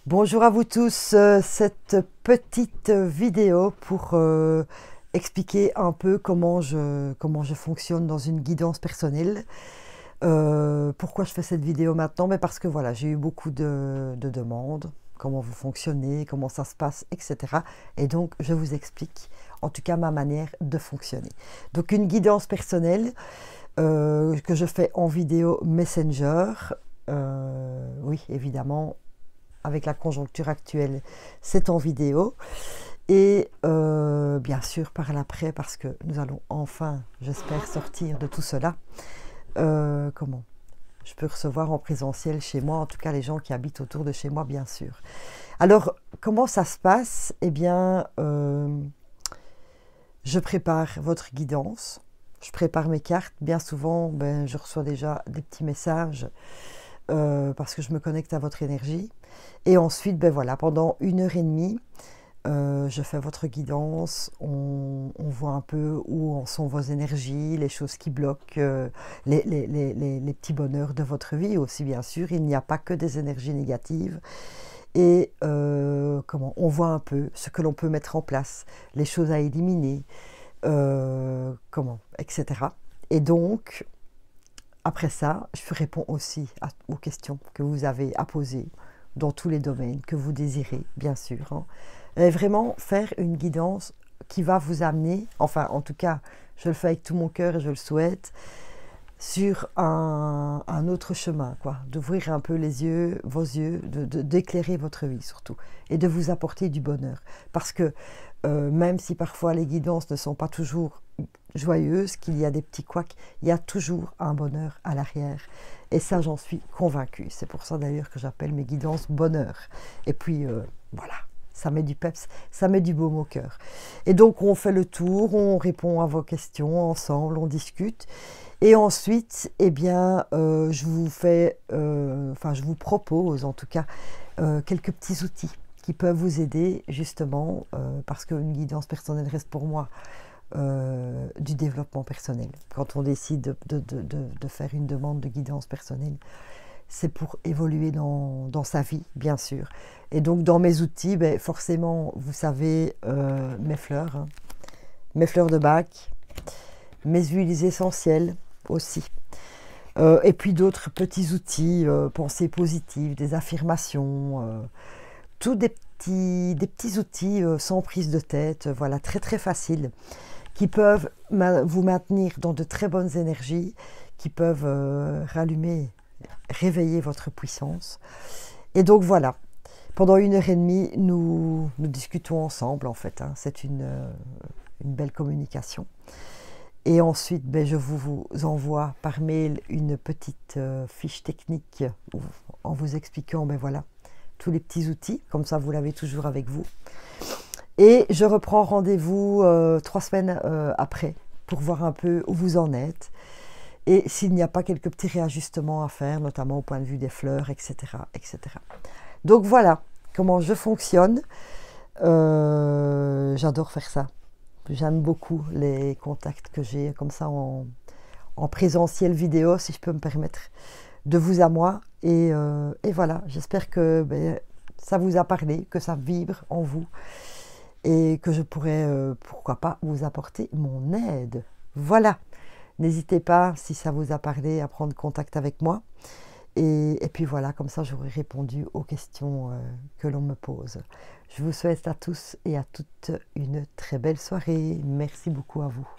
Bonjour à vous tous, cette petite vidéo pour expliquer un peu comment je fonctionne dans une guidance personnelle. Pourquoi je fais cette vidéo maintenant? Mais parce que voilà, j'ai eu beaucoup de demandes, comment vous fonctionnez, comment ça se passe, etc. Et donc, je vous explique, en tout cas, ma manière de fonctionner. Donc, une guidance personnelle que je fais en vidéo Messenger. Oui, évidemment, avec la conjoncture actuelle, c'est en vidéo. Et bien sûr, par l'après, parce que nous allons enfin, j'espère, sortir de tout cela. Comment je peux recevoir en présentiel chez moi, en tout cas les gens qui habitent autour de chez moi, bien sûr. Alors, comment ça se passe? Eh bien, je prépare votre guidance, je prépare mes cartes. Bien souvent, ben, je reçois déjà des petits messages parce que je me connecte à votre énergie. Et ensuite, ben voilà, pendant 1 heure et demie, je fais votre guidance, on voit un peu où en sont vos énergies, les choses qui bloquent, les petits bonheurs de votre vie aussi, bien sûr. Il n'y a pas que des énergies négatives. Et comment on voit un peu ce que l'on peut mettre en place, les choses à éliminer, etc. Et donc, après ça, je réponds aussi aux questions que vous avez à poser dans tous les domaines que vous désirez, bien sûr. Hein. Et vraiment faire une guidance qui va vous amener, enfin en tout cas, je le fais avec tout mon cœur et je le souhaite, sur un autre chemin, quoi. D'ouvrir un peu les yeux, vos yeux, d'éclairer votre vie surtout, et de vous apporter du bonheur. Parce que même si parfois les guidances ne sont pas toujours joyeuses, qu'il y a des petits couacs, il y a toujours un bonheur à l'arrière. Et ça, j'en suis convaincue. C'est pour ça d'ailleurs que j'appelle mes guidances bonheur. Et puis, voilà, ça met du peps, ça met du baume au cœur. Et donc, on fait le tour, on répond à vos questions ensemble, on discute. Et ensuite, eh bien, je vous propose en tout cas quelques petits outils qui peuvent vous aider justement, parce qu'une guidance personnelle reste pour moi du développement personnel. Quand on décide de faire une demande de guidance personnelle, c'est pour évoluer dans sa vie, bien sûr. Et donc, dans mes outils, ben, forcément, vous savez, mes fleurs, hein, mes fleurs de bac, mes huiles essentielles aussi. Et puis d'autres petits outils, pensées positives, des affirmations, tous des petits outils sans prise de tête, voilà, très très faciles, qui peuvent vous maintenir dans de très bonnes énergies, qui peuvent rallumer, réveiller votre puissance. Et donc voilà, pendant 1 heure et demie, nous discutons ensemble en fait. Hein. C'est une belle communication. Et ensuite, ben, je vous envoie par mail une petite fiche technique en vous expliquant, ben voilà, tous les petits outils, comme ça vous l'avez toujours avec vous. Et je reprends rendez-vous 3 semaines après pour voir un peu où vous en êtes et s'il n'y a pas quelques petits réajustements à faire, notamment au point de vue des fleurs, etc. etc. Donc voilà comment je fonctionne. J'adore faire ça. J'aime beaucoup les contacts que j'ai comme ça en présentiel vidéo, si je peux me permettre, de vous à moi. Et voilà, j'espère que ben, ça vous a parlé, que ça vibre en vous et que je pourrais, pourquoi pas, vous apporter mon aide. Voilà, n'hésitez pas, si ça vous a parlé, à prendre contact avec moi. Et puis voilà, comme ça j'aurai répondu aux questions que l'on me pose. Je vous souhaite à tous et à toutes une très belle soirée. Merci beaucoup à vous.